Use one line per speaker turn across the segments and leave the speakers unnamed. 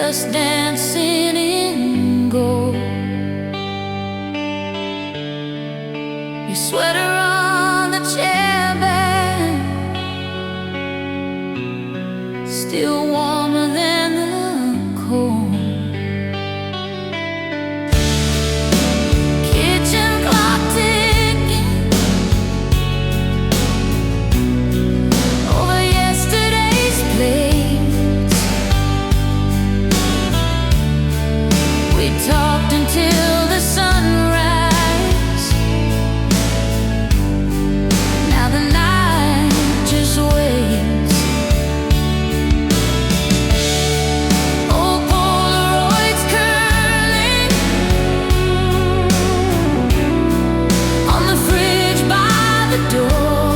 just dancing in gold. Your sweater on the chair bed, still warmer than the cold. Kitchen clock ticking over yesterday's plates. We talked until the sunrise. Now the night just waits. Old Polaroids curling on the fridge by the door.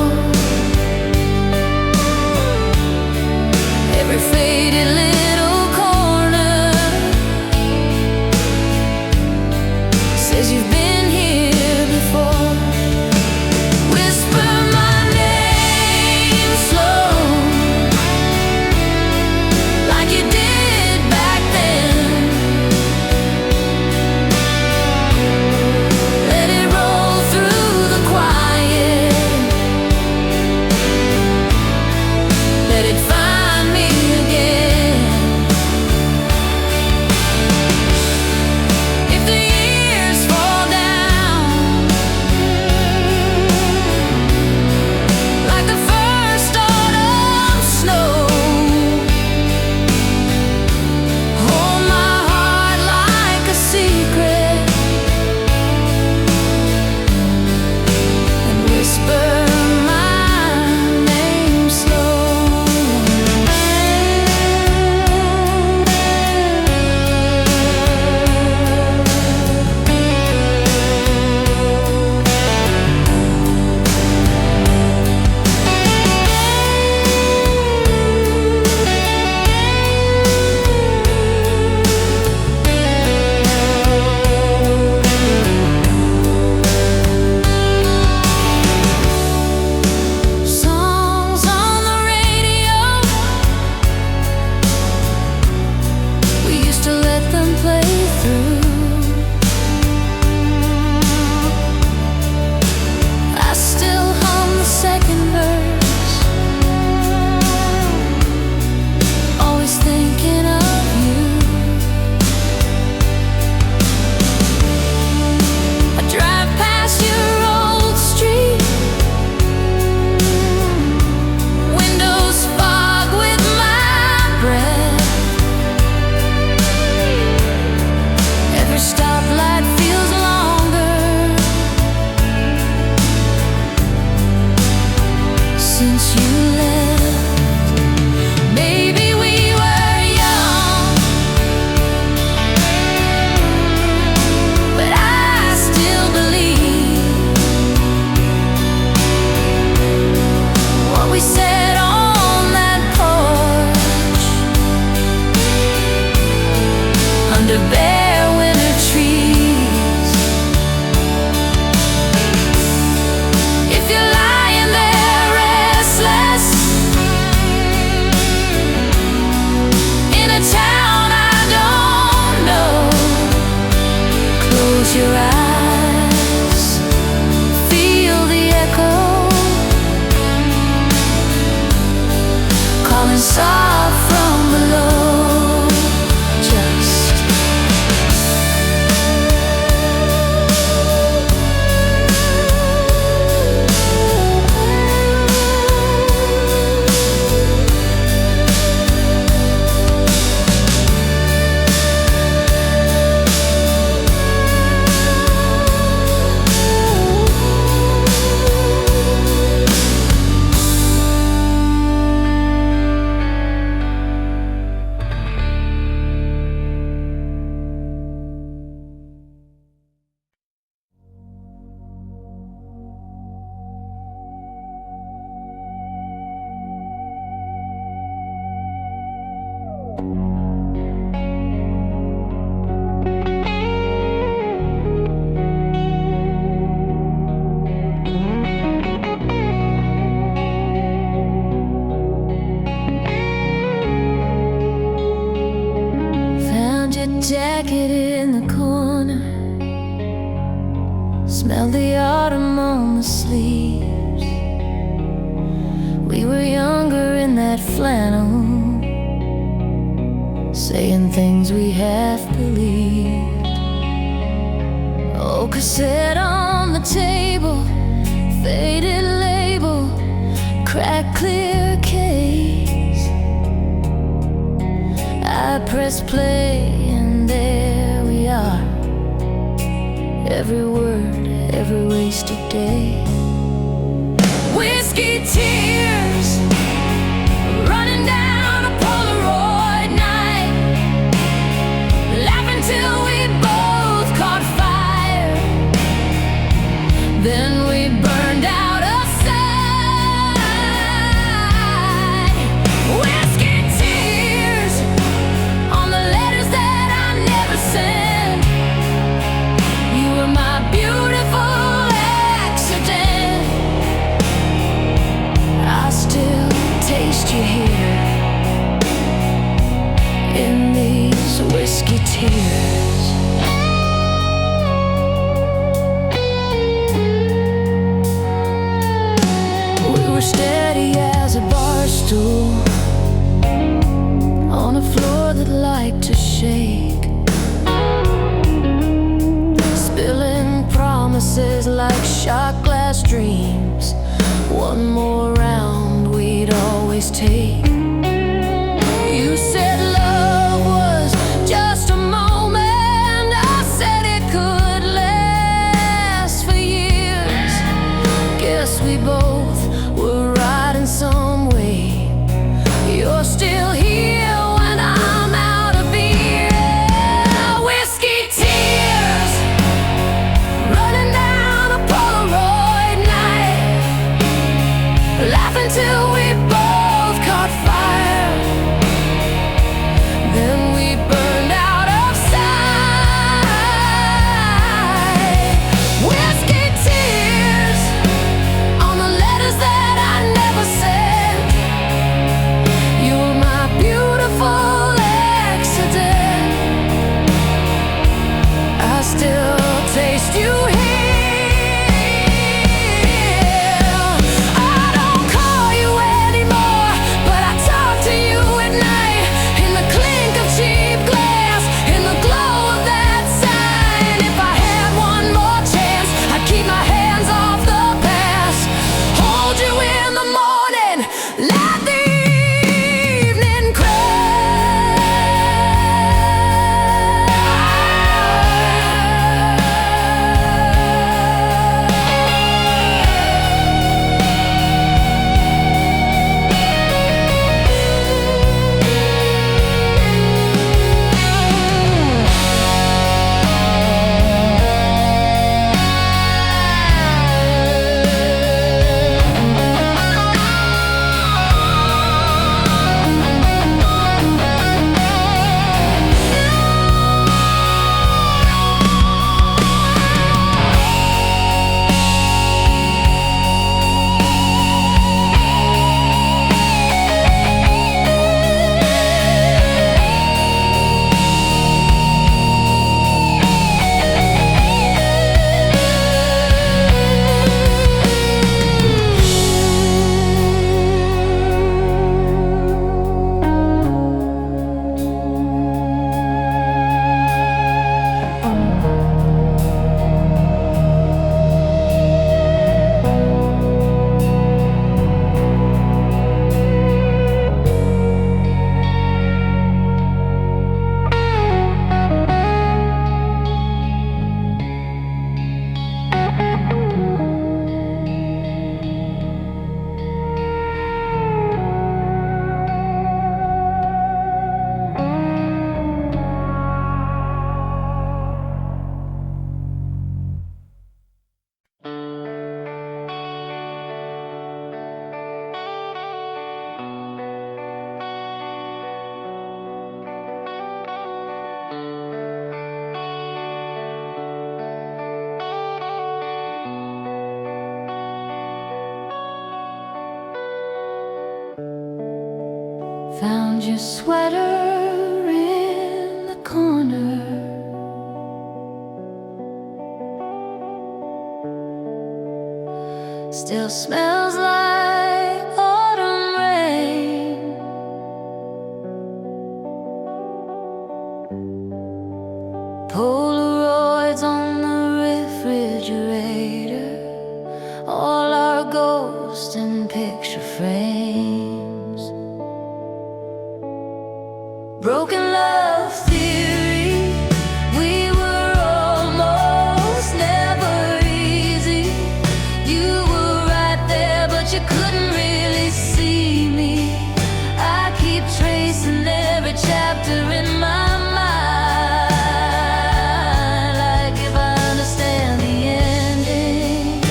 Every faded little corner says you've been here before. Whisper my name slow, like you did back then. Let it roll through the quiet. Let it find me again. If the years fall down like the first autumn snow, hold my heart like a secret and whisper my name slow. Songs on the radio, we used to let them play through. I still hum the second verse, always thinking of you. I drive past your old street, windows fog with my breath. Every stoplight feels longer since you left. Maybe we were young, but I still believe what we said on that porch under bare winter trees. If you're lying there restless in a town I don't know, close your eyes, feel the echo calling soft from below. Just jacket in the corner, smell the autumn on the sleeves. We were younger in that flannel, saying things we half believed. Oh, cassette on the table, faded label, cracked clear case. I press play and there we are, every word, every wasted day. Whiskey tears running down a Polaroid night, laughing till we both caught fire. Then we burned out of sight. Whiskey tears on the letters that I never sent. You were my beautiful accident. I still taste you here in these whiskey tears. We were steady as a bar stool on a floor that liked to shake, spilling promises like shot glass dreams. One more round we'd always take. You said love was just a moment, I said it could last for years. Guess we both were right in some way. You're still here when I'm out of beer. Whiskey tears running down a Polaroid night, laughing till we both caught fire. Then we burned out of sight. Whiskey tears on the letters that I never sent. You were my beautiful accident. I still taste you here. I don't call you anymore, but I talk to you at night, in the clink of cheap glass, in the glow of that sign. If I had one more chance, I'd keep my hands off the past, hold you in the morning, let the evening Found your sweater in the corner. Still smells like autumn rain. Polaroids on the refrigerator, all our ghosts in picture frames. Broken love theory, we were almost never easy. You were right there, but you couldn't really see me. I keep tracing every chapter in my mind, like if I understand the ending,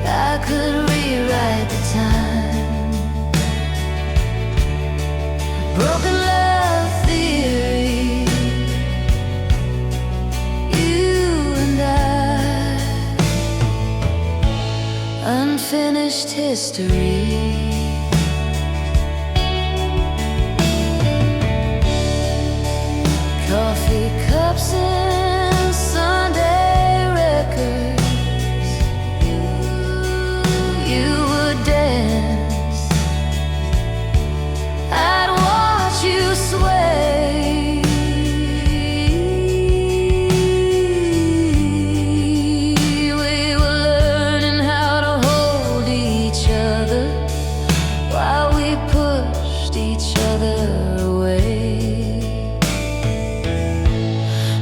I could rewrite the time. Broken love theory, you and I, unfinished history. Coffee cups and Sunday records. You would dance, I'd watch you sway. We were learning how to hold each other while we pushed each other away.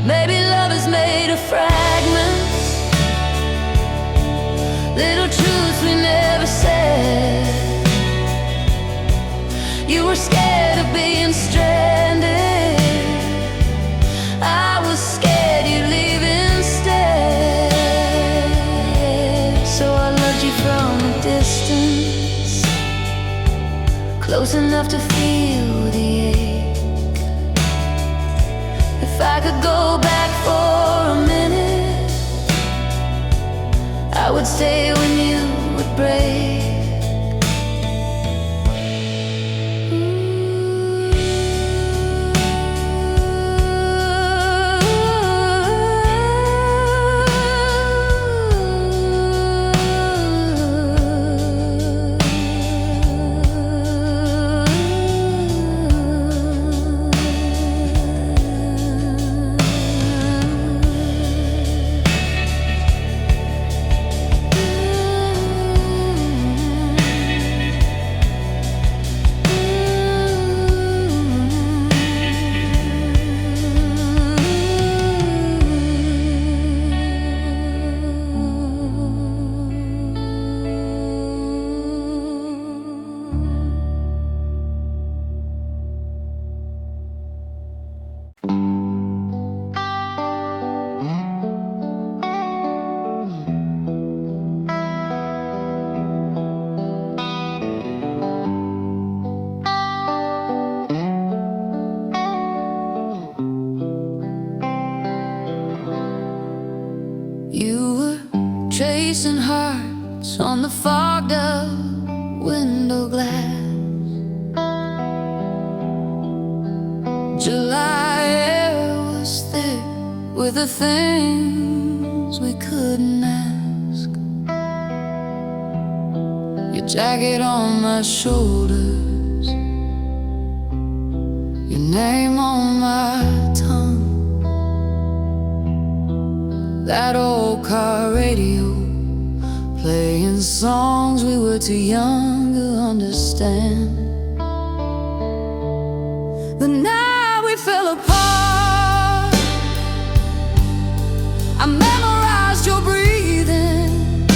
Maybe love is made of fragments, little truths we never said. You were scared of being stranded, I was scared you'd leave instead. So I loved you from a distance, close enough to feel the ache. If I could go back for a minute, I would stay when you would break. You were tracing hearts on the fogged up window glass. July air was thick with the things we couldn't ask. Your jacket on my shoulders, your name on my tongue. That old car radio playing songs we were too young to understand. The night we fell apart, I memorized your breathing,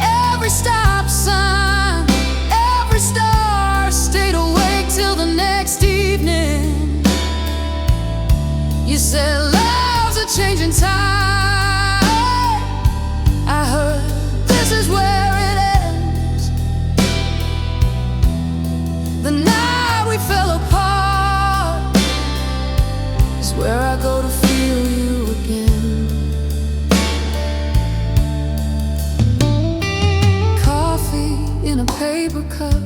every stop sign, every star. Stayed awake till the next evening. You said love's a changing tide. I heard this is where it ends. The night we fell apart is where I go to feel you again. Coffee in a paper cup,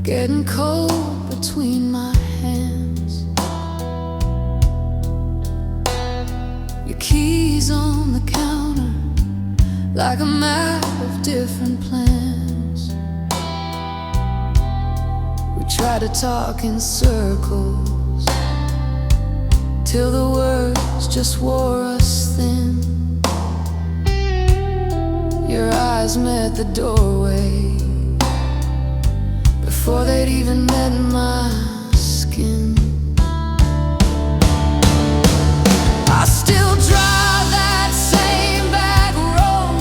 getting cold between my hands. hands. Your keys on the counter, like a map of different plans. We try to talk in circles till the words just wore us thin. Your eyes met the doorway before they'd even met my skin. I still drive that same back road,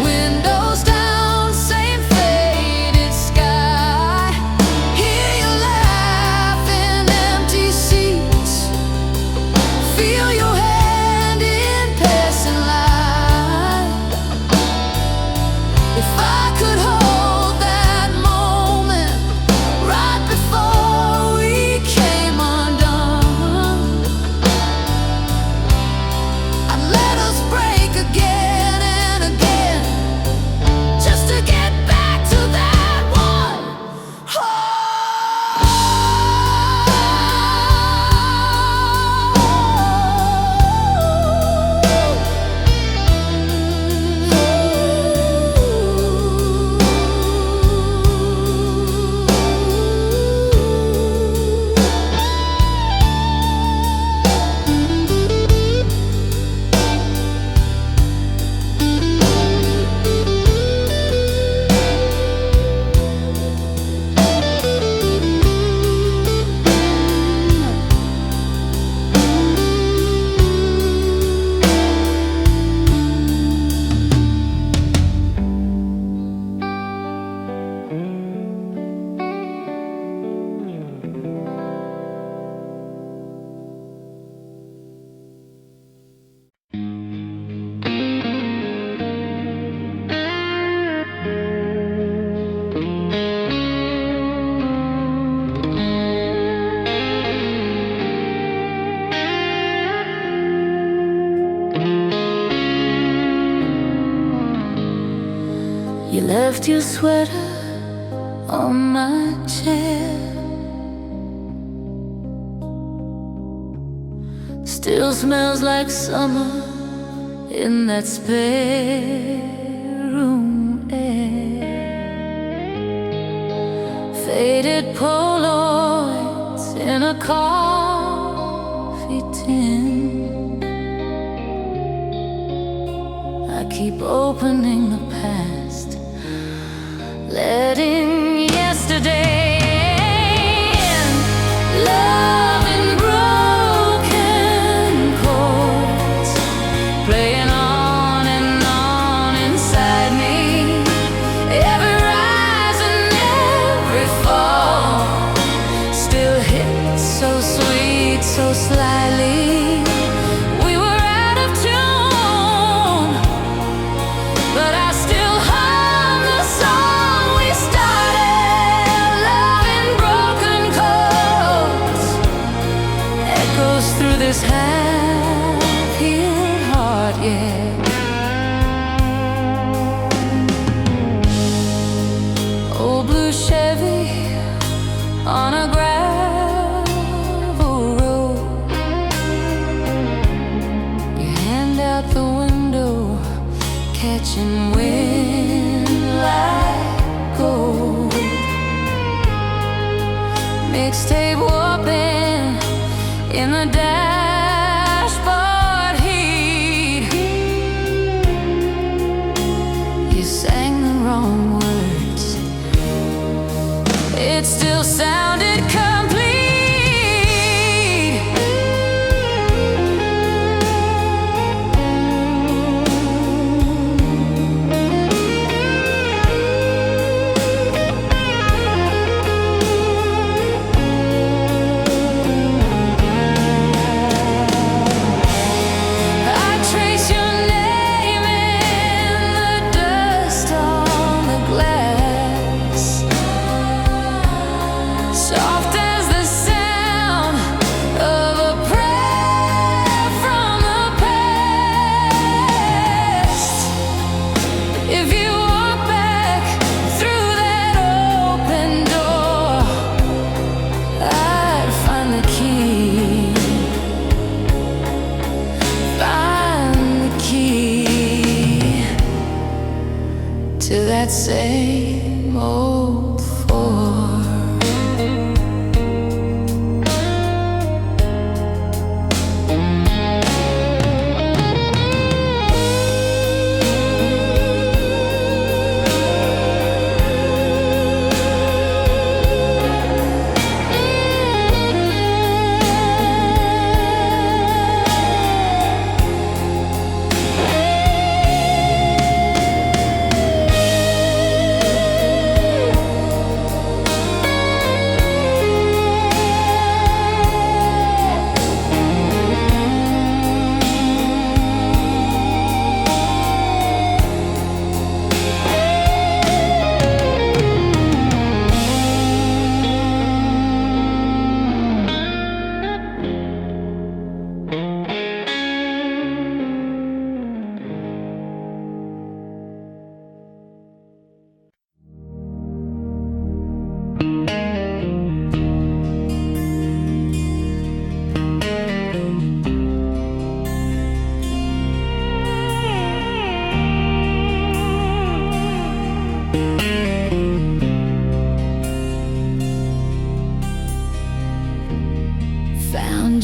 windows down, same faded sky. Hear you laugh in empty seats, feel your hand in passing light. If I could hold that moment right before we came undone, I'd let us break again and again, just to get back to that one. You left your sweater on my chair, still smells like summer in that spare room air. Faded Polaroids in a coffee tin. I keep opening the past, letting yesterday in. Love in broken chords, playing on and on inside me. Every rise and every fall still hits so sweet, so slyly. We were out of tune, but I still hum the song we started. Love in broken chords echoes through this half-healed heart, yeah. Old blue Chevy on a gravel road. Your hand out the window, catching wind like gold. Mixtape warping in the dashboard heat. You sang the wrong words, it still sounded complete. I trace your name in the dust on the glass. So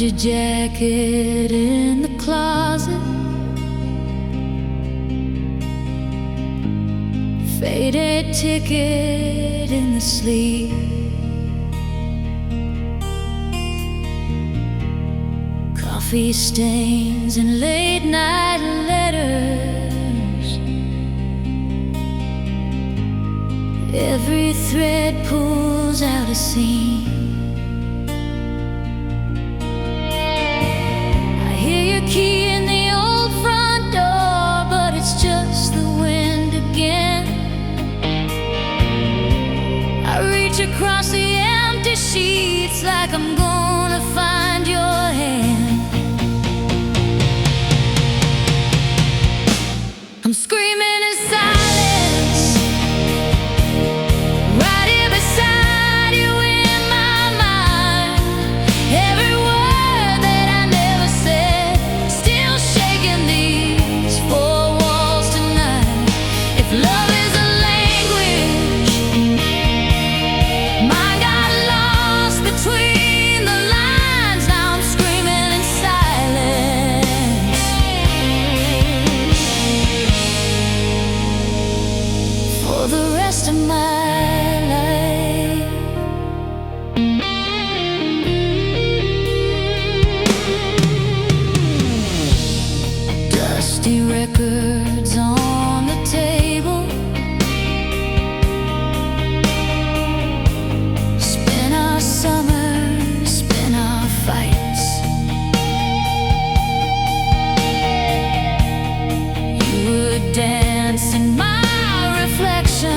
your jacket in the closet, faded ticket in the sleeve. Coffee stains and late night letters, every thread pulls out a seam. I hear your key in the old front door, but it's just the wind again. I reach across the empty sheets like I'm gonna find your hand. I'm screaming in silence, right here beside you in my mind. Every word that I never said, still shaking these four walls tonight. If love is a language, mine got lost between the lines. Now I'm screaming in silence. For the rest of my life, dusty records on the table, spin our summers, spin our fights. You would dance in my reflection,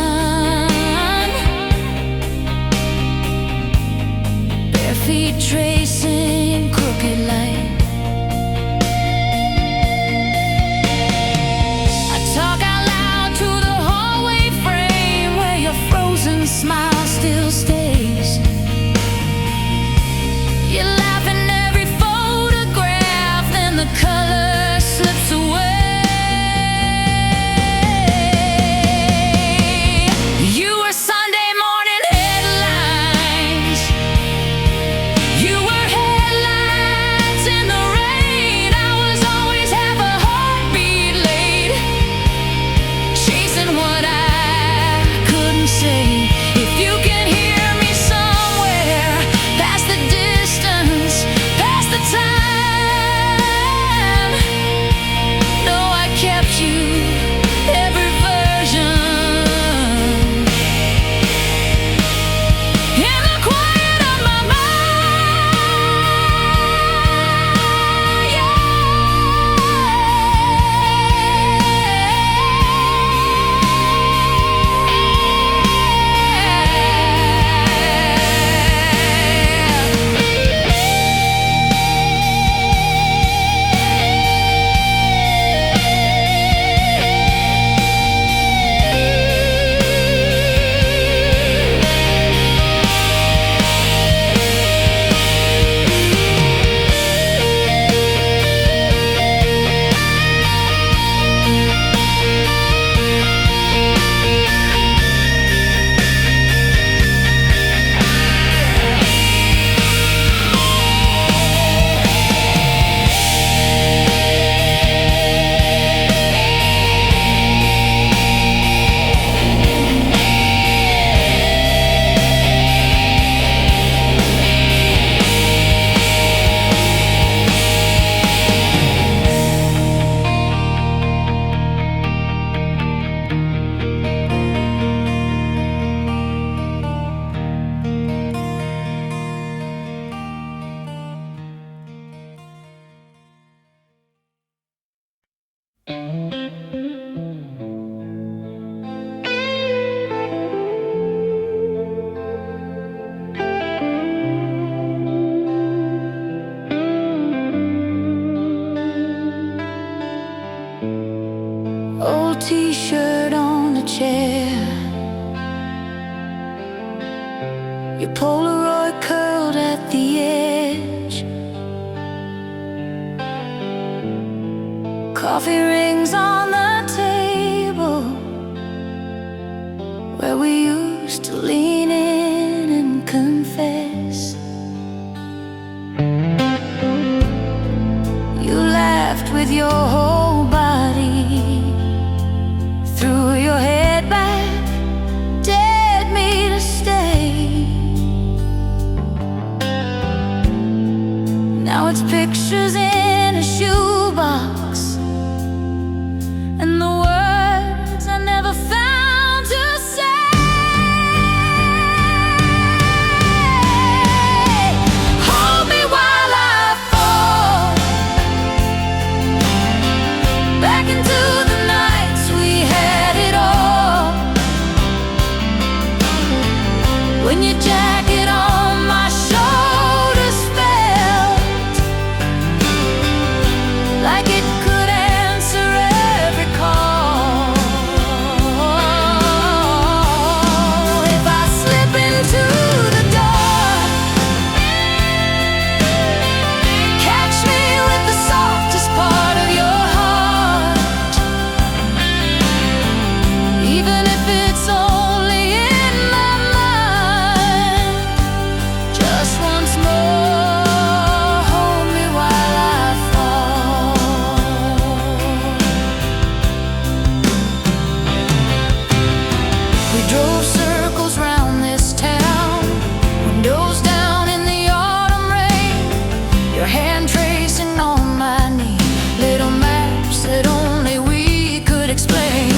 bare feet tracing crooked light. I talk out loud to the hallway frame where your frozen smile still stays. You laugh in every photograph, then the color slips away. You were Sunday morning headlines. You were headlights in the rain. I was always half a heartbeat late, chasing what I couldn't say. If you can hear me somewhere, past the distance, past the time, know I kept you every version. In the quiet of my old t-shirt on the chair, your Polaroid curled at the edge, coffee rings on the table where we used to lean in and confess. when your jacket on my shoulders felt like it could answer every call. If I slip into the dark, catch me with the softest part of your heart, even if it's only in my mind. Just once more, hold me while I fall. We drove circles round this town, windows down in the autumn rain, your hand tracing on my knee, little maps that only we could explain.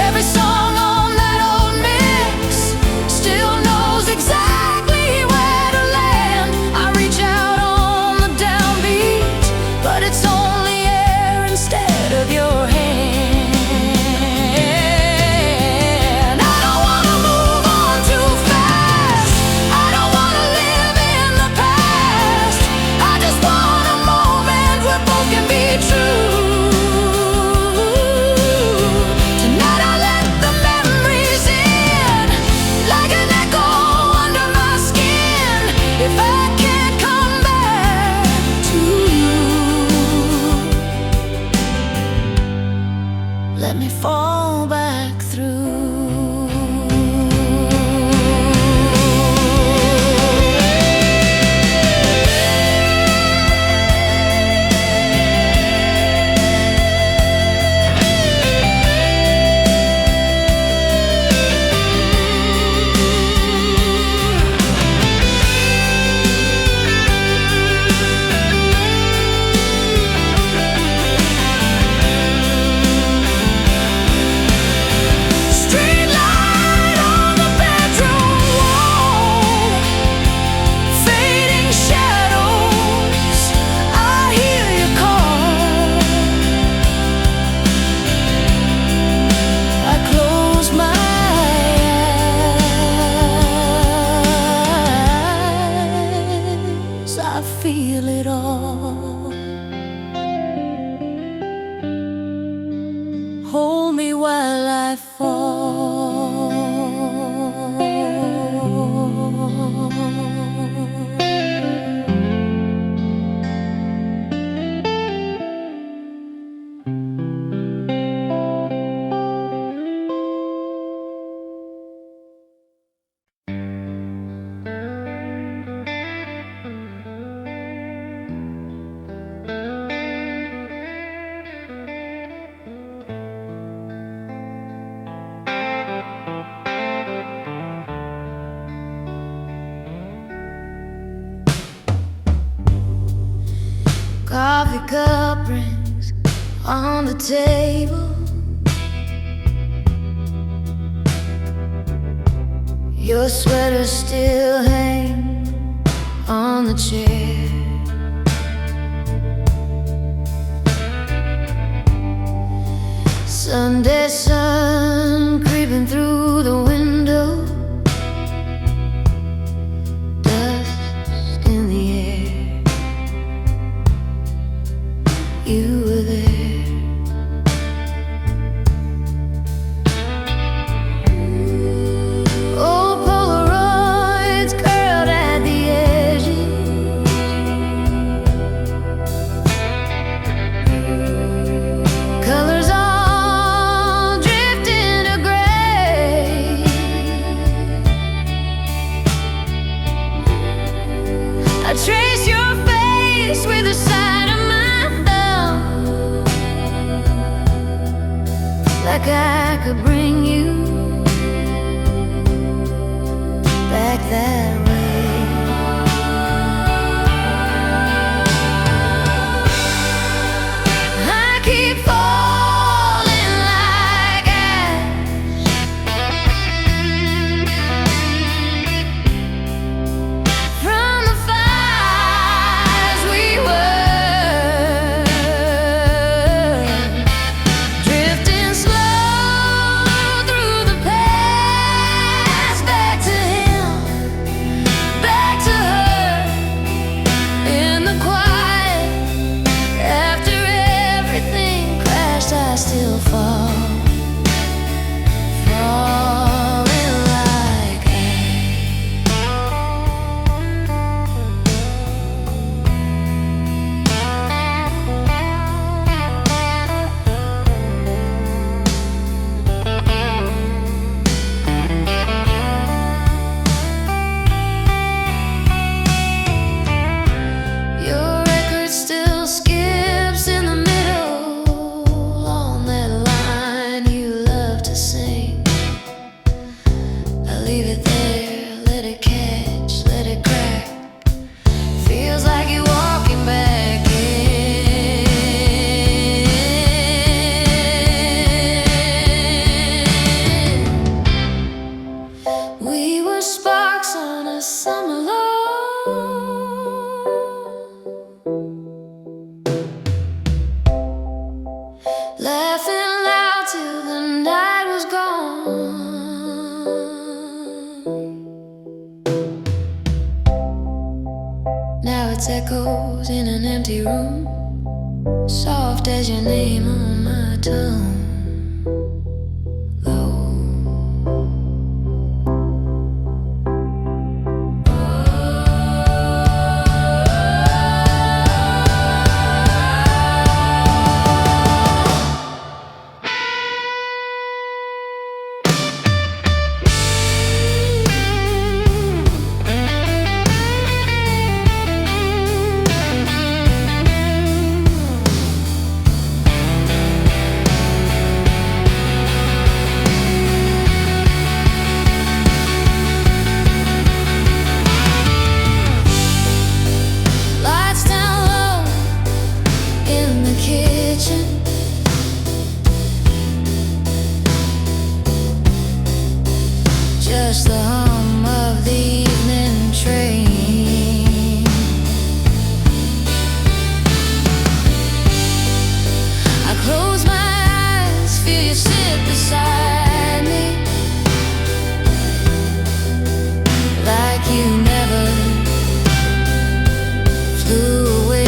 Every song on that old mix still knows exactly where to land. I reach out on the downbeat, but it's only air instead of your hand. I don't wanna move on too fast, I don't wanna live in the past, I just want a moment where both can be true. Tonight I let the memories in, like an echo under my skin. If I can't come back to you, let me fall back through. Street light on the bedroom wall, fading shadows, I hear you call. I close my eyes, I feel it all. Hold me while I fall. Coffee cup rings on the table, your sweater still hangs on the chair. Sunday sun creeping through the window, dust in the air. You were there. Old Polaroids curled at the edges, colors all drifting to gray. I trace your face with the side of my thumb, like I could bring you back that way. I keep falling like ash from the fires we were, drifting slow summer love. Laughing loud till the night was gone. Now it's echoes in an empty room, soft as your name on my tongue. Just the hum of the evening train. I close my eyes, feel you sit beside me, like you never flew away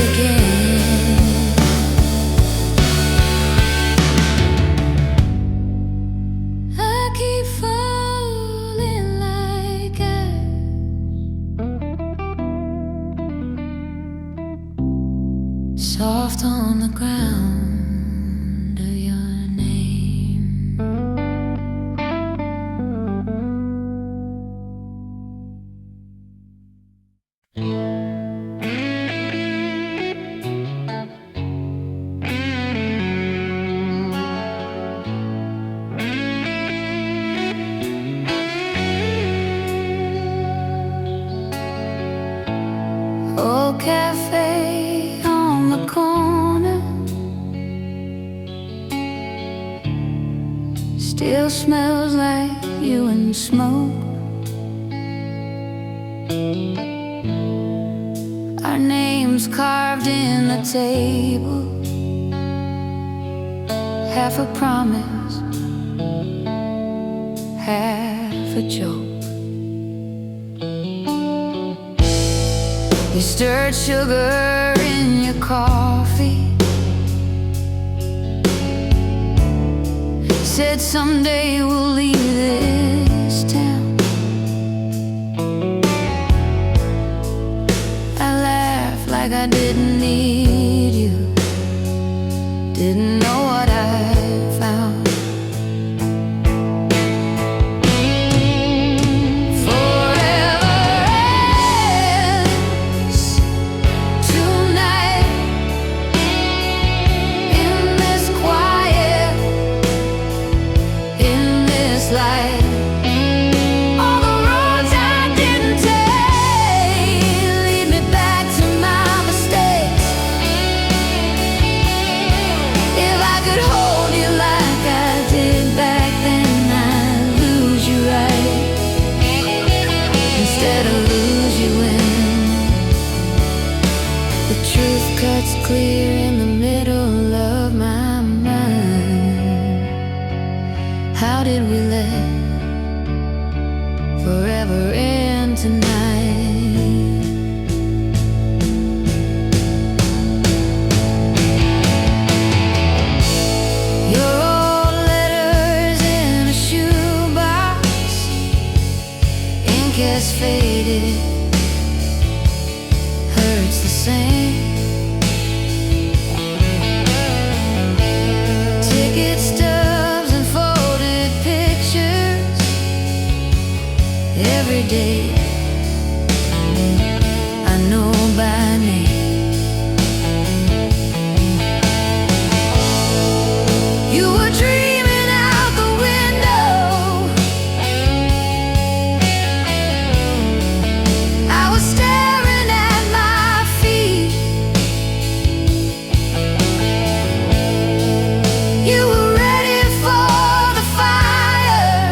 again. I keep falling like soft on the ground of your name. Old cafe on the corner still smells like you and smoke. Our names carved in the table, half a promise, half a joke. You stirred sugar in your coffee, said someday we'll leave this town. I laughed like I didn't need you, didn't know what I found. All the roads I didn't take lead me back to my mistakes. If I could hold you like I did back then, I'd lose you right instead of lose you when the truth cuts clear in the middle of my mind. How did we let forever end tonight? Your old letters in a shoebox, ink has faded, hurts the same. Ticket stubs and folded pictures every day I know by name. You were dreaming out the window, I was staring at my feet. You were ready for the fire,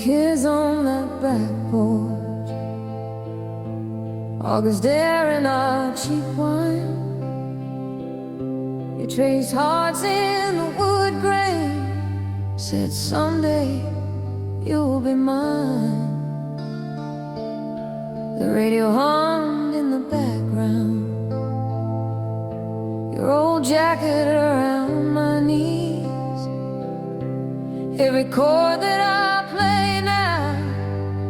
kids on that back porch, August air and our cheap wine. You traced hearts in the wood grain, said someday you'll be mine. The radio hummed in the background, your old jacket around my knees. Every chord that I play now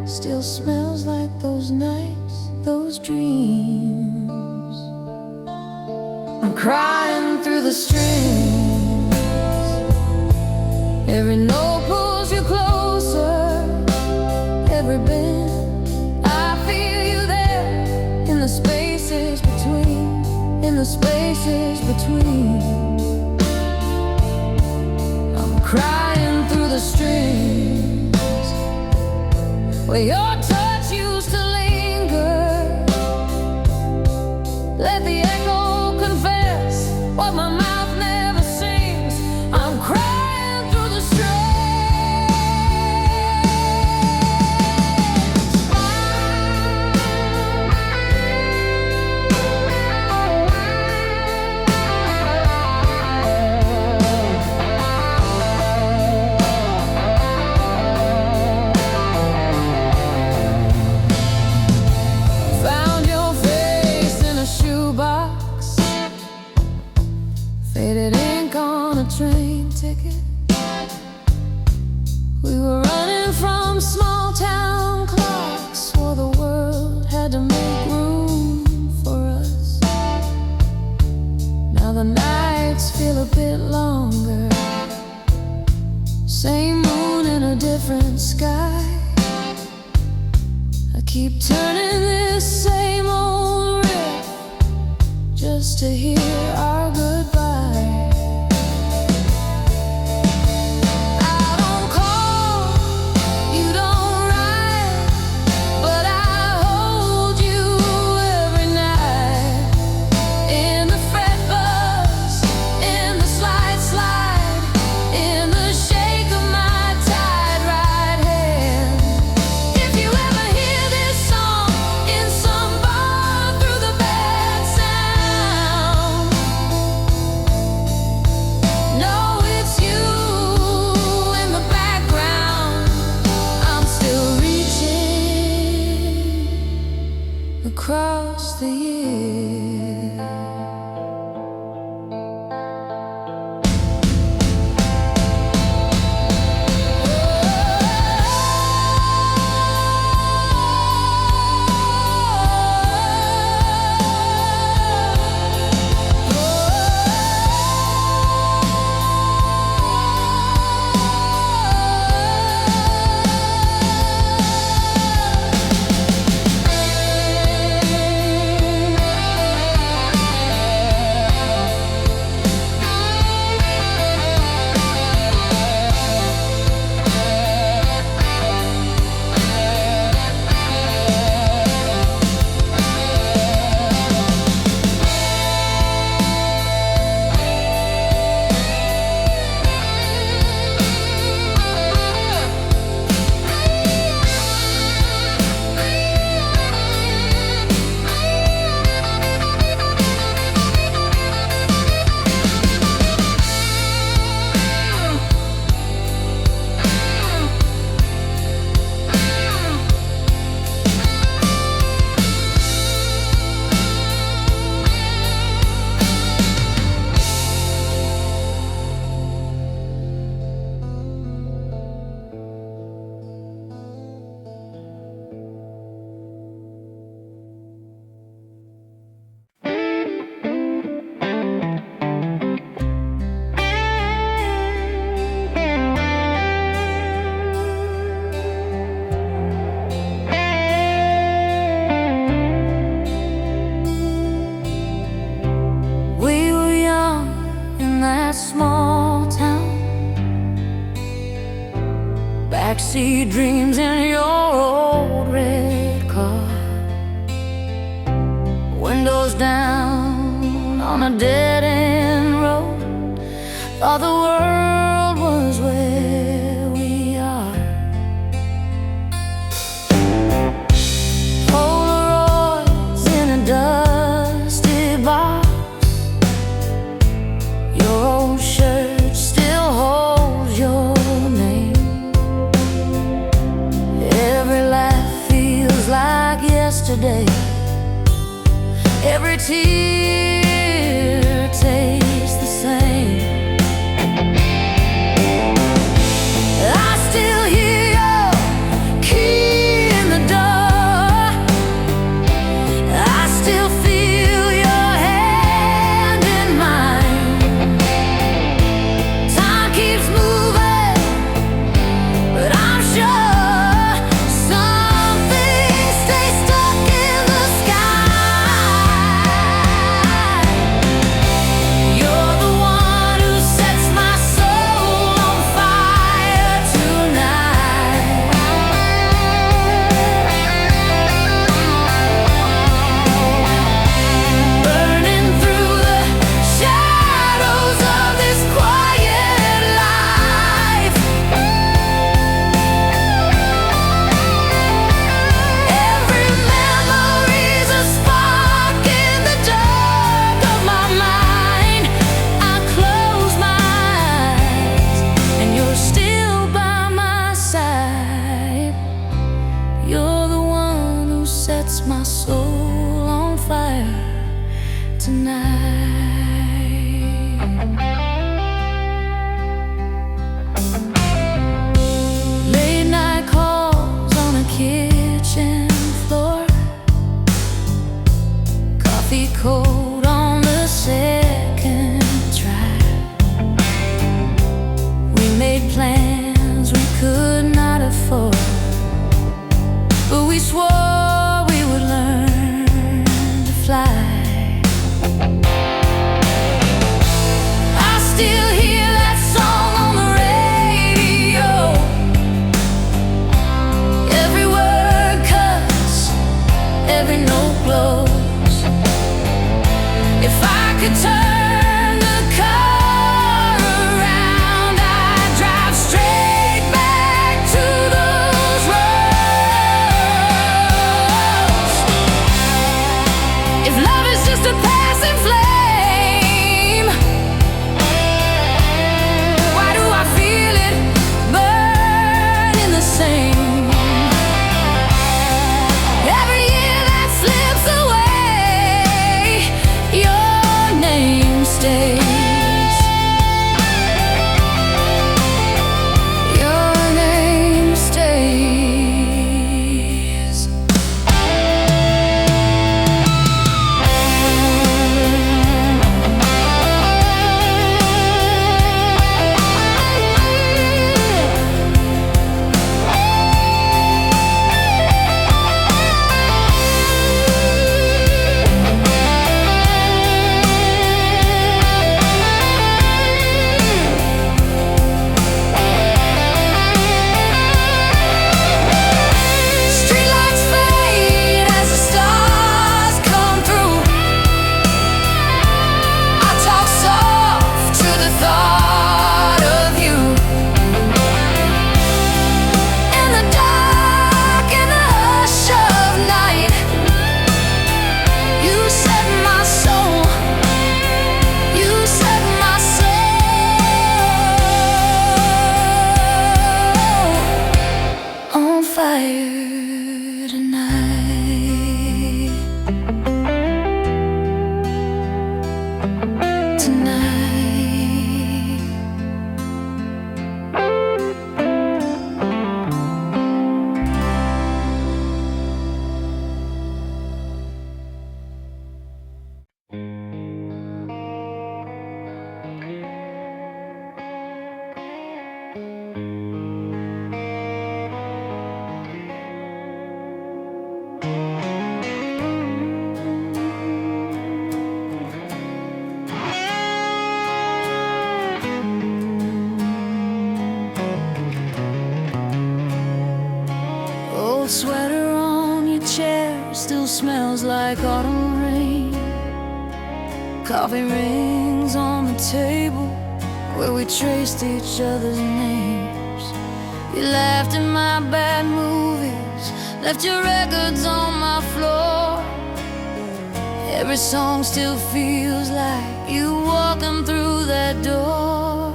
still smells like those nights, those dreams. I'm crying through the strings, every note pulls you closer, every bend I feel you there, in the spaces between, in the spaces between. I'm crying through the strings, where your touch used to linger. Let the echo confess what my mouth never sings. I'm crying through the strings. Found your face in a shoebox, faded ink on a train ticket. We were running from small town clocks, swore the world had to make room for us. Now the nights feel a bit longer, same moon in a different sky. I keep turning this same old riff just to hear our goodbye. I don't call, you don't write, but I hold you every night. In the fret buzz, in the slide slide, in the shake of my tied right hand. If you ever hear this song in some bar through the bad sound, know it's you in the background. I'm still reaching across the years. Backseat dreams in your old red car, windows down on a dead-end road. Thought the world was where we are. every tear tastes the same. I still hear your key in the door. I still feel your hand in mine. Time keeps moving, but I'm sure something stays stuck in the sky. You're the one who sets my soul on fire tonight. Burning through the shadows of this quiet life. Every memory's a spark in the dark of my mind. I close my eyes and you're still by my side. You're the one who sets my soul on fire tonight. Late night calls on a kitchen floor. Coffee cold on the second track. We made plans we could not afford, but we swore we would learn to fly. I still hear that song on the radio. Every word cuts, every note glows. If I could turn the car around, I'd drive straight back to those roads. If love is just a passing flame, why do I feel it burning the same? Every year that slips away, your name stays. Your name stays. Streetlights fade as the stars come through. I talk soft to the thought of you. In the dark, in the hush of night, you set my soul, you set my soul on fire tonight. Tonight. Old sweater on your chair still smells like autumn rain. Coffee rings on the table where we traced each other's names. You laughed at my bad movies, left your records on my floor. Every song still feels like you walking through that door.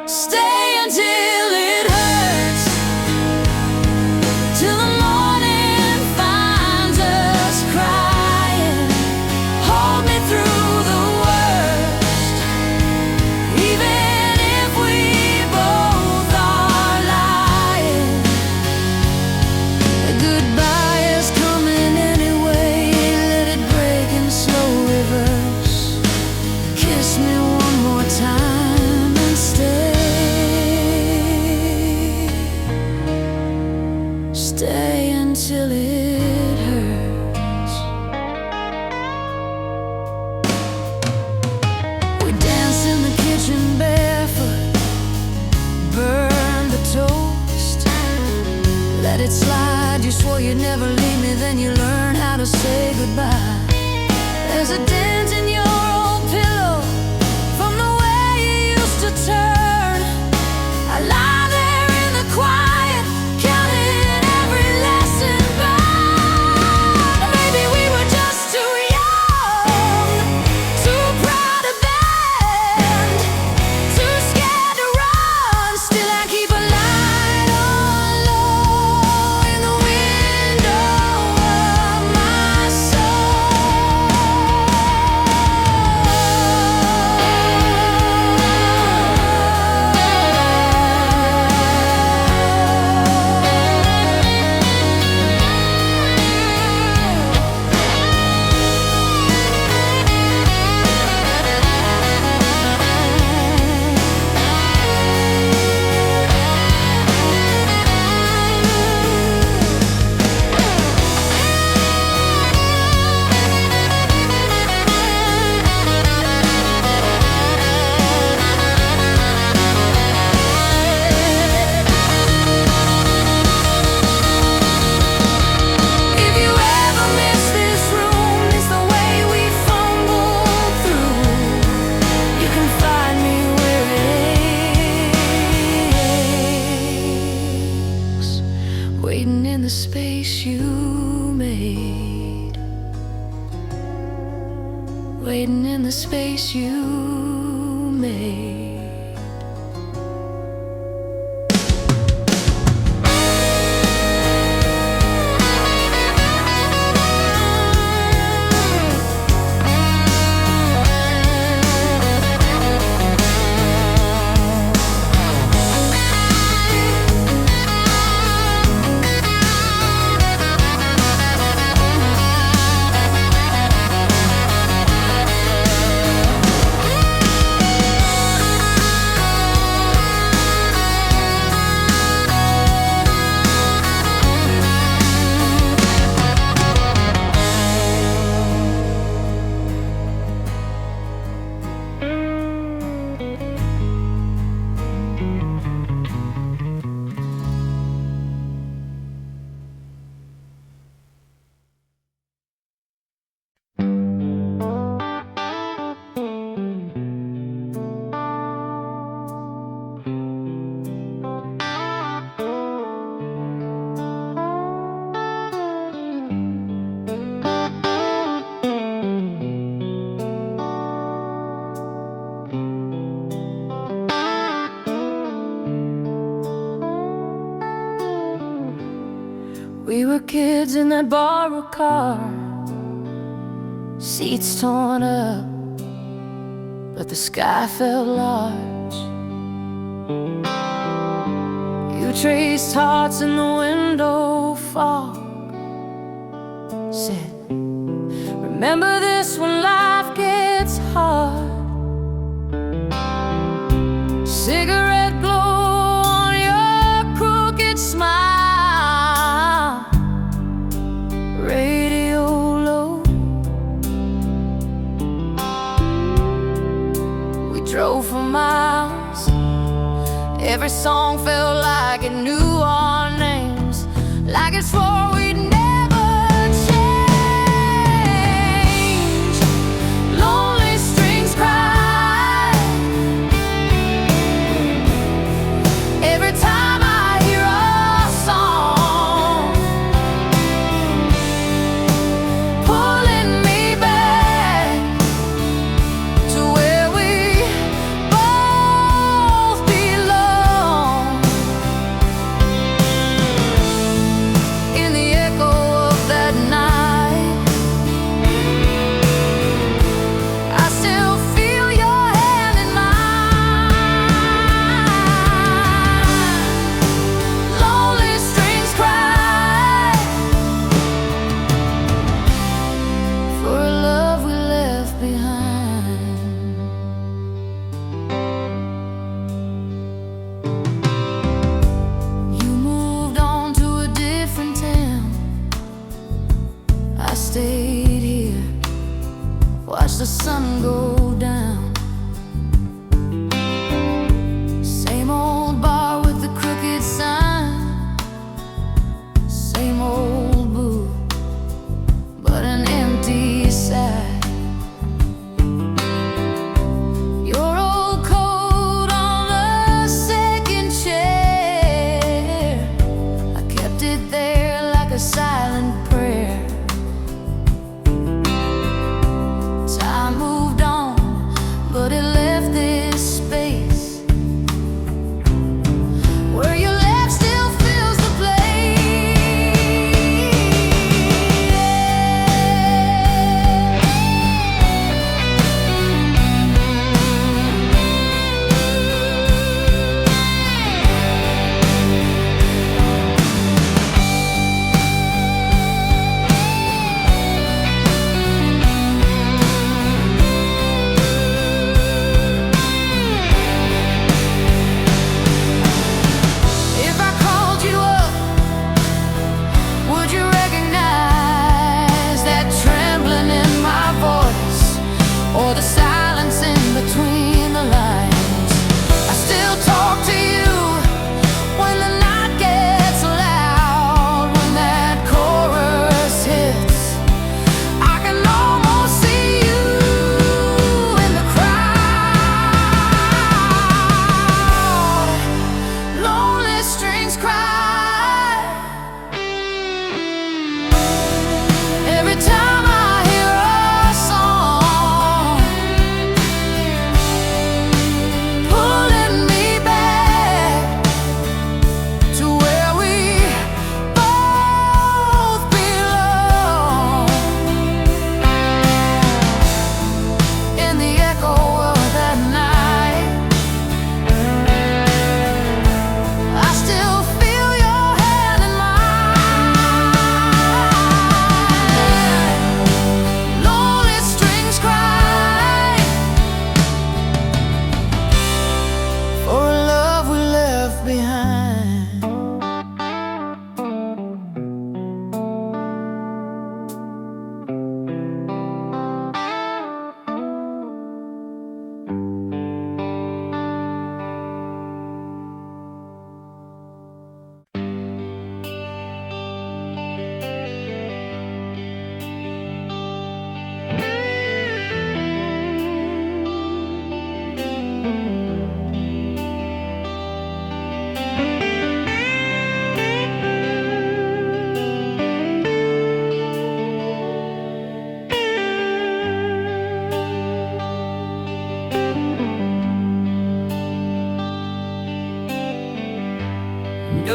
Stay until it hurts, till the morning finds us crying. to say goodbye. There's a dent in your old pillow from the way you used to turn. I lie there in the quiet, counting every lesson burned. Maybe we were just too young, too proud to bend, too scared to run. Still I keep a light on low in the window of my soul. If you ever miss this room, it's the way we fumbled through. You can find me where it aches, waiting in the space you made, waiting in the space you made. We were kids in that borrowed car, seats torn up, but the sky felt large. You traced hearts in the window fog, said, remember this when life gets hard. Cigarette glow on your crooked smile, radio low. We drove for miles, every song felt like it knew our names, like it swore we'd never change. Lonely strings cry every time I hear a song, pulling me back to where we both belong. In the echo of that night, I still feel your hand in mine. Lonely strings cry for a love we left behind. You moved on to a different town, I stayed here, watched the sun go down. Same old bar with the crooked sign, same old boo, but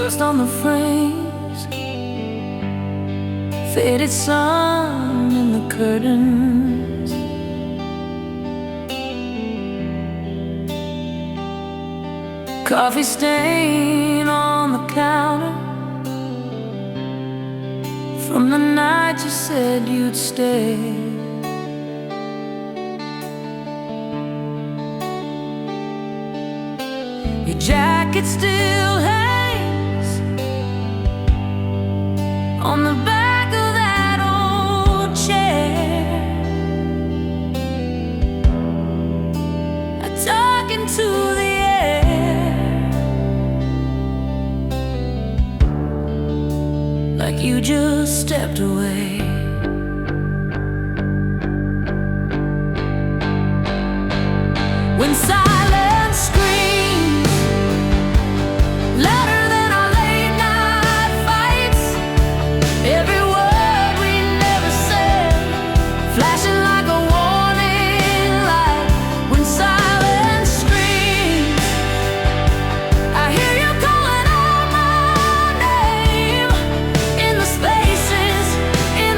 Rust on the frames, faded sun in the curtains. Coffee stain on the counter from the night you said you'd stay. Your jacket still hangs on the back of that old chair. I talk into the air like you just stepped away. When silence screams louder than our late night fights, every word we never said flashing like a warning light. When silence screams, I hear you calling out my name in the spaces, in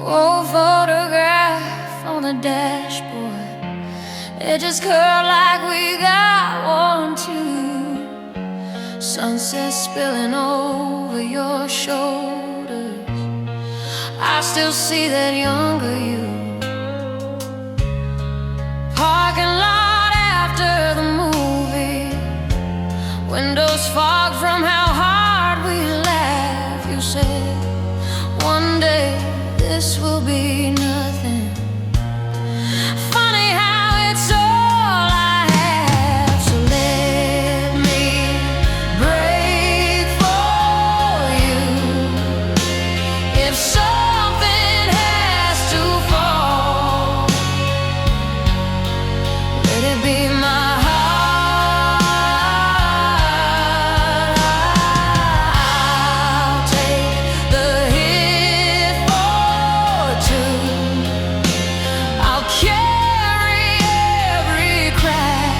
Old photograph on the dashboard, it just curled like we got one too. Sunset spilling over your shoulders, I still see that younger you. Parking lot after the movie, windows fogged from how hard we laugh. You said one day this will be nothing. Funny how it's all I have. So let me break for you. If something has to fall, let it be my heart. I'll take the hit for two. I'll carry every crack,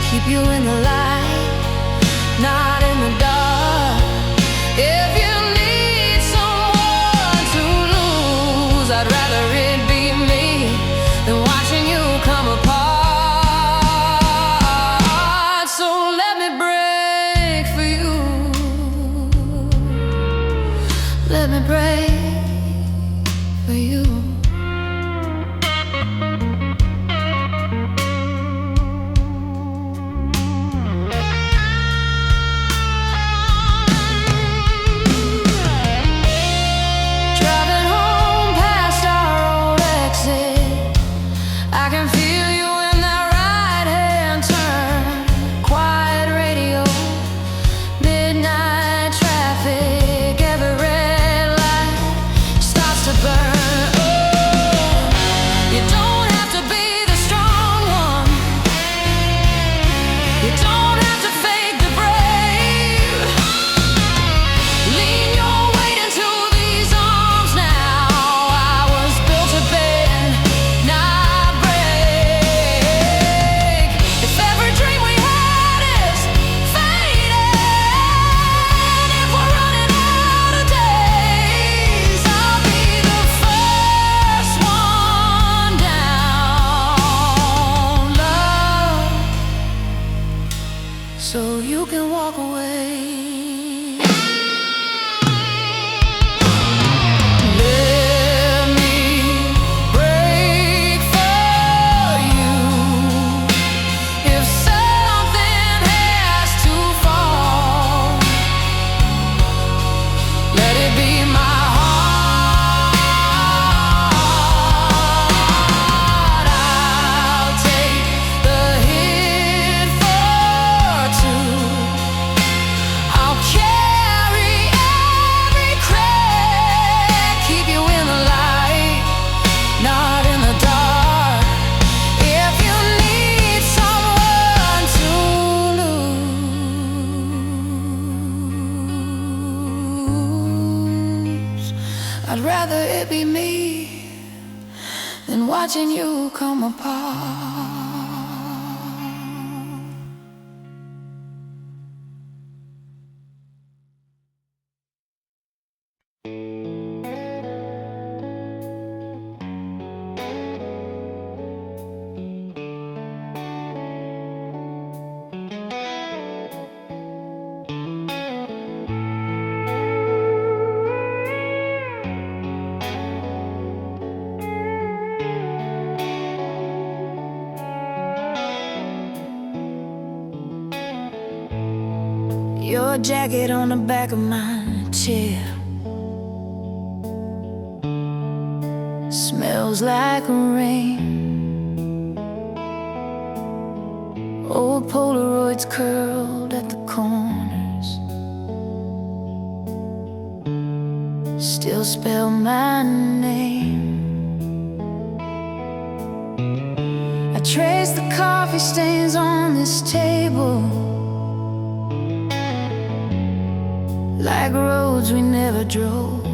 keep you in the light, not in the dark. If you need someone to lose, I'd rather it be me than watching you come apart. So let me break for you. Let me break for you. Driving home past our old exit, I can feel you in that right-hand turn. Quiet radio, midnight traffic, every red light starts to burn. Oh, you don't have to be the strong one, you don't have to fake the brave. Lean your weight into these arms now. I was built to bend, not break. If every dream we had is fading, if we're running out of days, I'll be the first one down, love, so you can walk away. Let me break for you. If something has to fall, let it be my heart. I'll take the hit for two. I'll carry every crack, keep you in the light, not in the dark. If you need someone to lose, I'd rather it be me than watching you come apart. Your jacket on the back of my chair smells like rain. Old Polaroids curled at the corners still spell my name. I trace the coffee stains on this table like roads we never drove.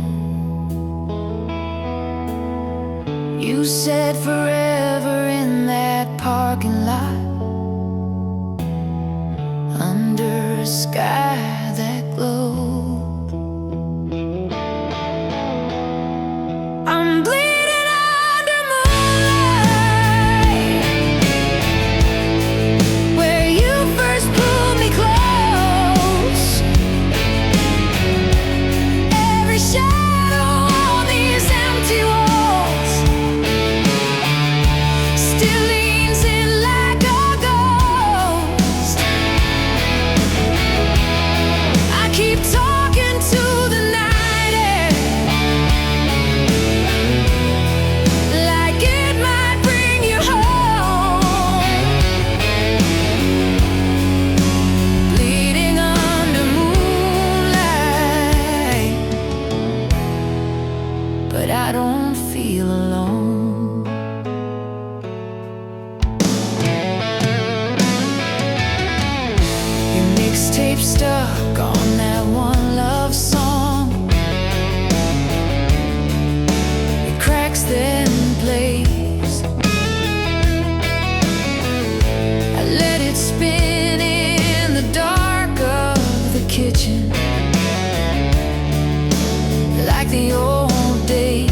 You said forever in that parking lot, under a sky that glowed. I'm I don't feel alone. Your mixtape stuck on that one love song. It cracks then plays. I let it spin in the dark of the kitchen, like the old days.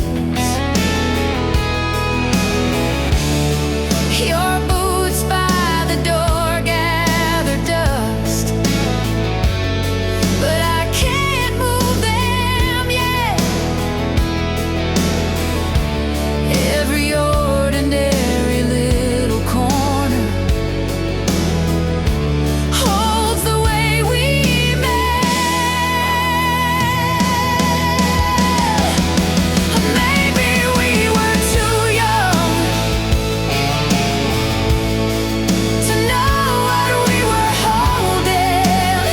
Your boots by the door gather dust, but I can't move them yet. Every ordinary little corner holds the way we met. Maybe we were too young to know what we were holding.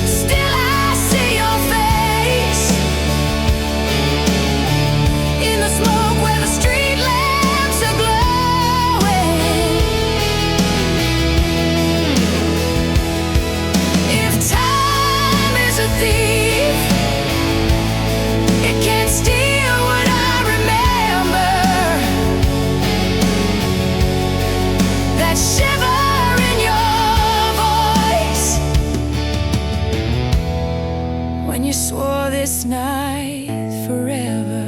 Still I see your face in the smoke where the street lamps are glowing. If time is a thief, it can't steal what I remember. That shiver in your voice when you swore this night forever.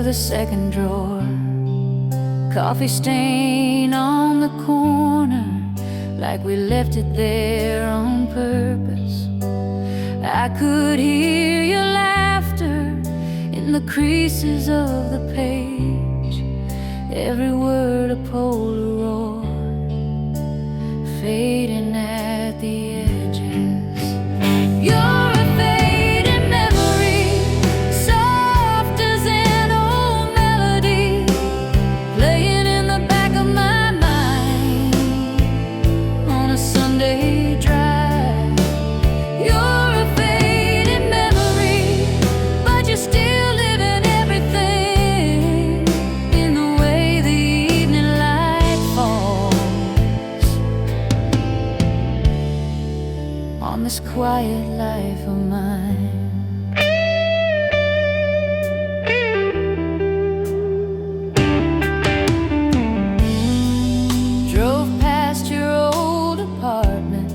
The second drawer, coffee stain on the corner, like we left it there on purpose. I could hear your laughter in in the creases of the page, every word a Polaroid, fading at the edges. You're a fading memory, soft as an old melody, playing in the back of my mind on a Sunday drive. You're a fading memory, but you're still living everything in the way the evening light falls on this quiet life of mine. Drove past your old apartment,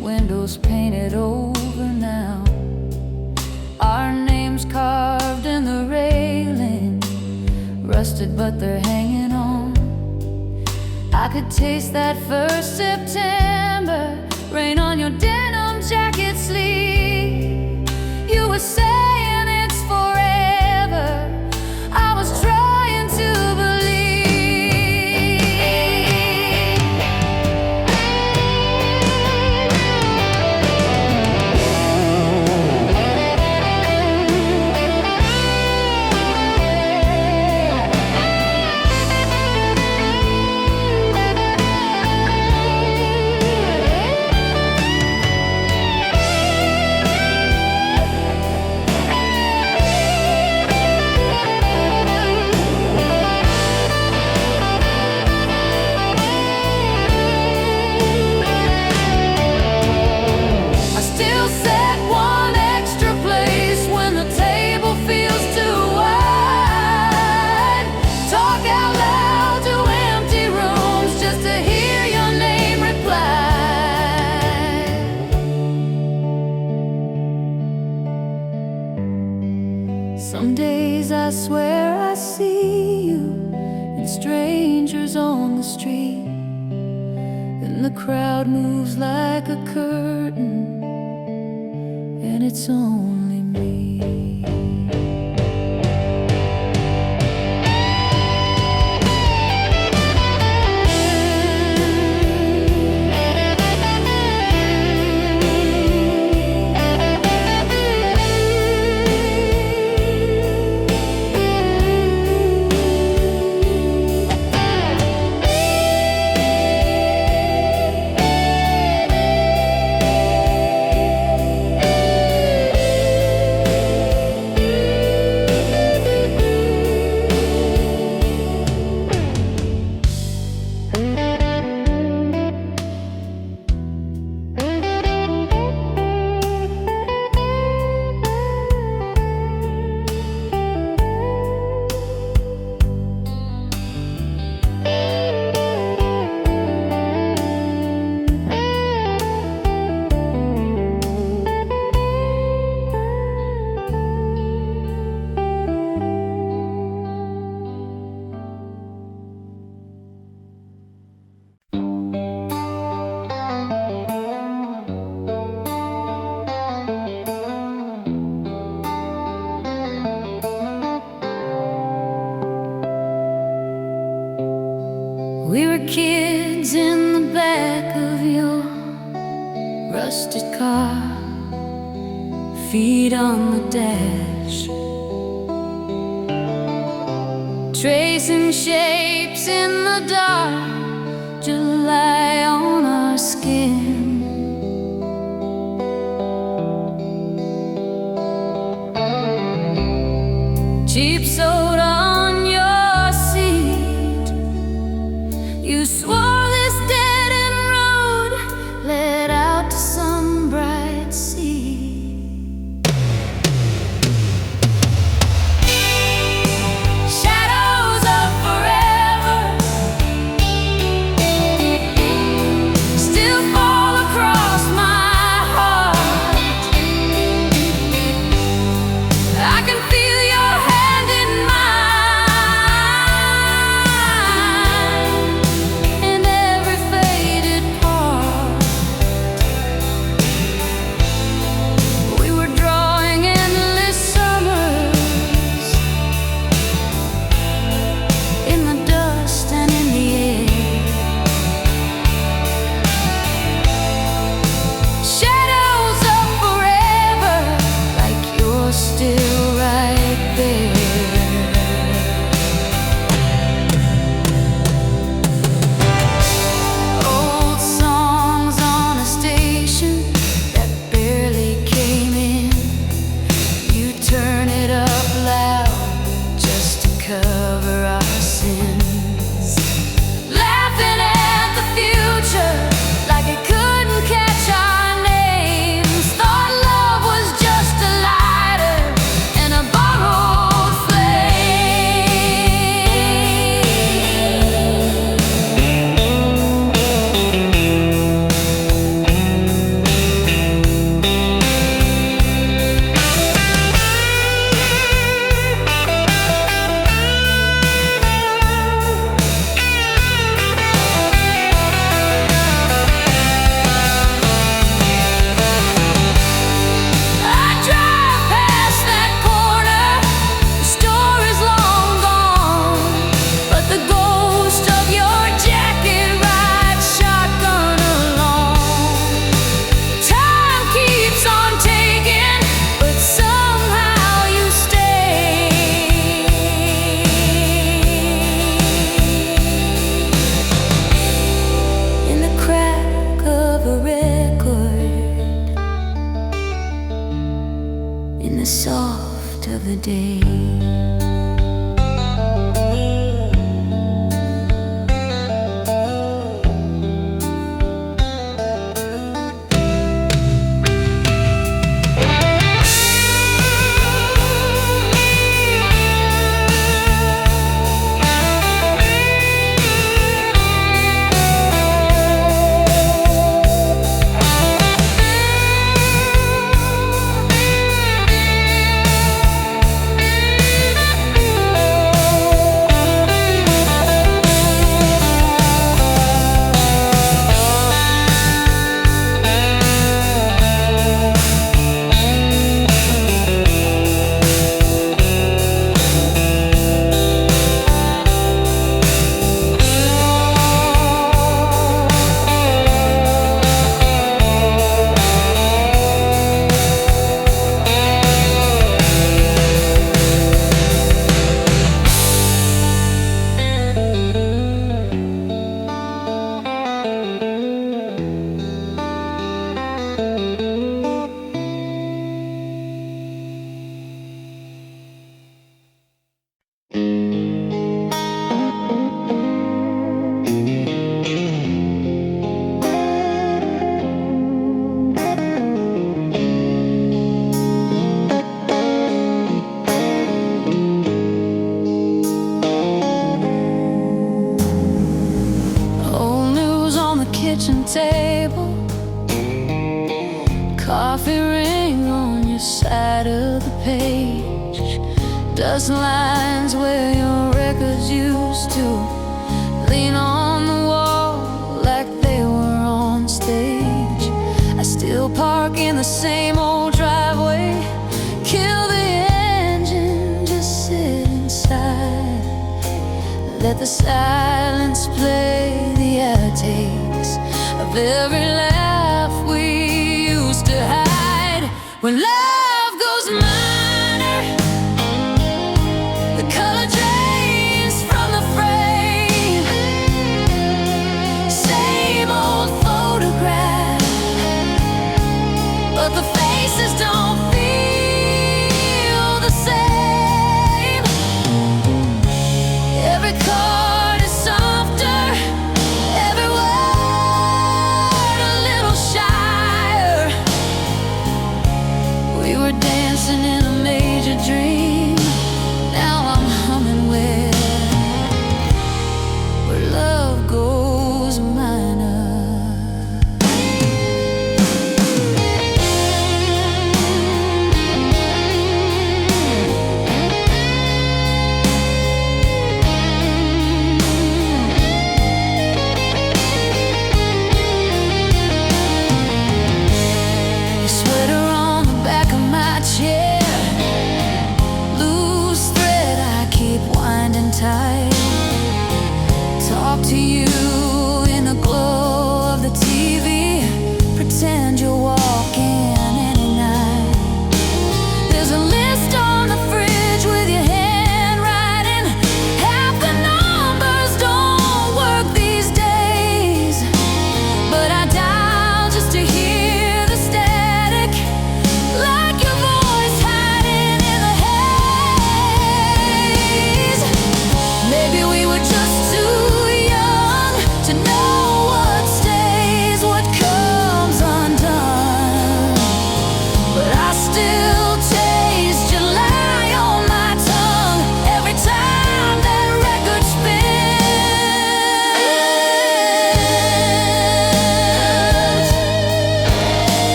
windows painted over now, our names carved in the railing, rusted but they're hanging on. I could taste that first September rain on your denim jacket sleeve. You were saying it's forever, I was trying to some days I swear I see you and strangers on the street. Then the crowd moves like a curtain, and it's only me. We were kids in the back of your rusted car, feet on the dash, tracing shapes in the dark, July on our skin. Cheap soda on your seat, you swore this dead-end road led out to some bright sea. Shadows of forever still fall coffee ring on your side of the page, dust lines where your records used to lean on the wall like they were on stage. I still park in the same old driveway, kill the engine, just sit inside, let the silence play the outtakes of every laugh we used to hide. When love goes minor, the color drains from the frame, same old photograph, but the faces don't feel the same. Every chord is softer, every word a little shyer. We were dancing in a major dream, now I'm humming where love goes minor. Sweater on the back of my chair, loose thread I keep winding tight. Talk to you in the glow of the TV, pretend you're walking any night. There's a list on the fridge with your handwriting, half the numbers don't work these days, but I dial just to hear the static, like your voice hiding in the haze. Maybe we were just too young to know what stays, what comes undone, but I still taste July on my tongue every time that record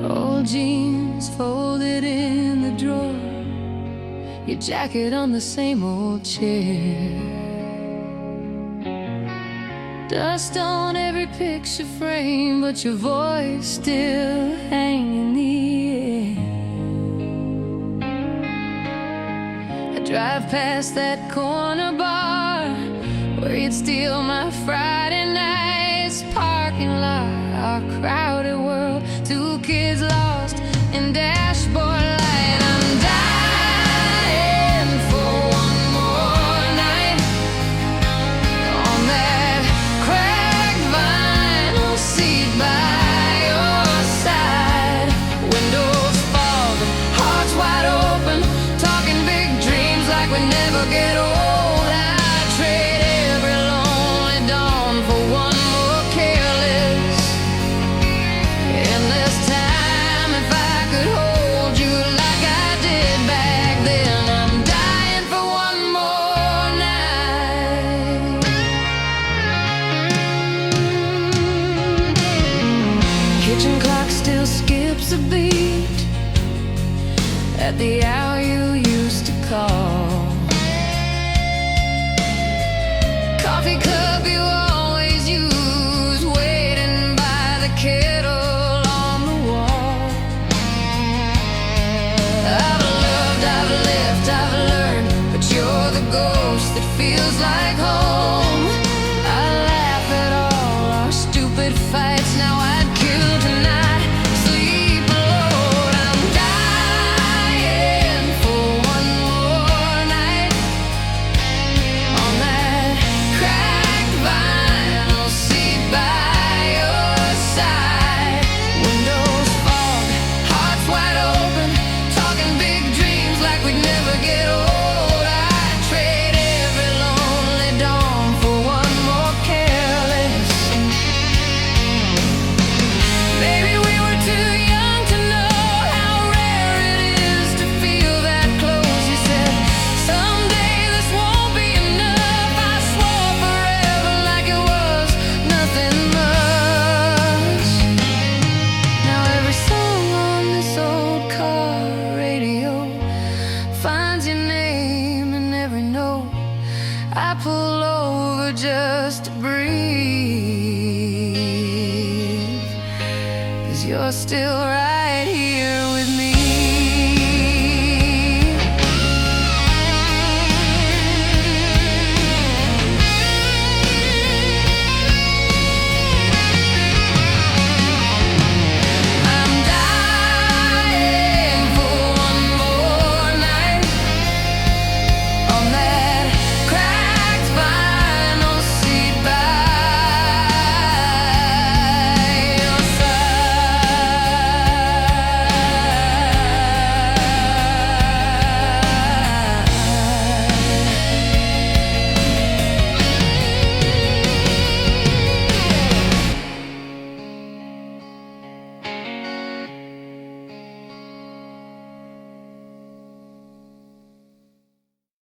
old jeans folded in the drawer, your jacket on the same old chair, dust on every picture frame, but your voice still hanging in the air. I drive past that corner bar where you'd steal my Friday nights parking lot, our crowded world, two kids lost in dashboard light. I'm dying for one more night on that cracked vinyl CD. like we never get old. I'd trade every lonely dawn for one more careless, endless time. If I could hold you like I did back then, I'm dying for one more night. Kitchen clock still skips a beat at the hour you used to call. Coffee cup you always use, waiting by the kettle on the wall. I've loved, I've lived, I've learned, but you're the ghost that feels like home. I laugh at all our stupid fights, now I'd kill tonight, sleep alone. I'm dying for one more night on that cracked vinyl seat by your side. Windows fog, hearts wide open, talking big dreams like we'd never get old. I'd trade every lonely dawn for one more careless. Maybe we were too young to know how rare it is to feel that close. You said, someday this won't be enough. I swore forever like it was nothing much. Now every song on this old car radio finds your name in every note. I pull over just to breathe, 'cause you're still right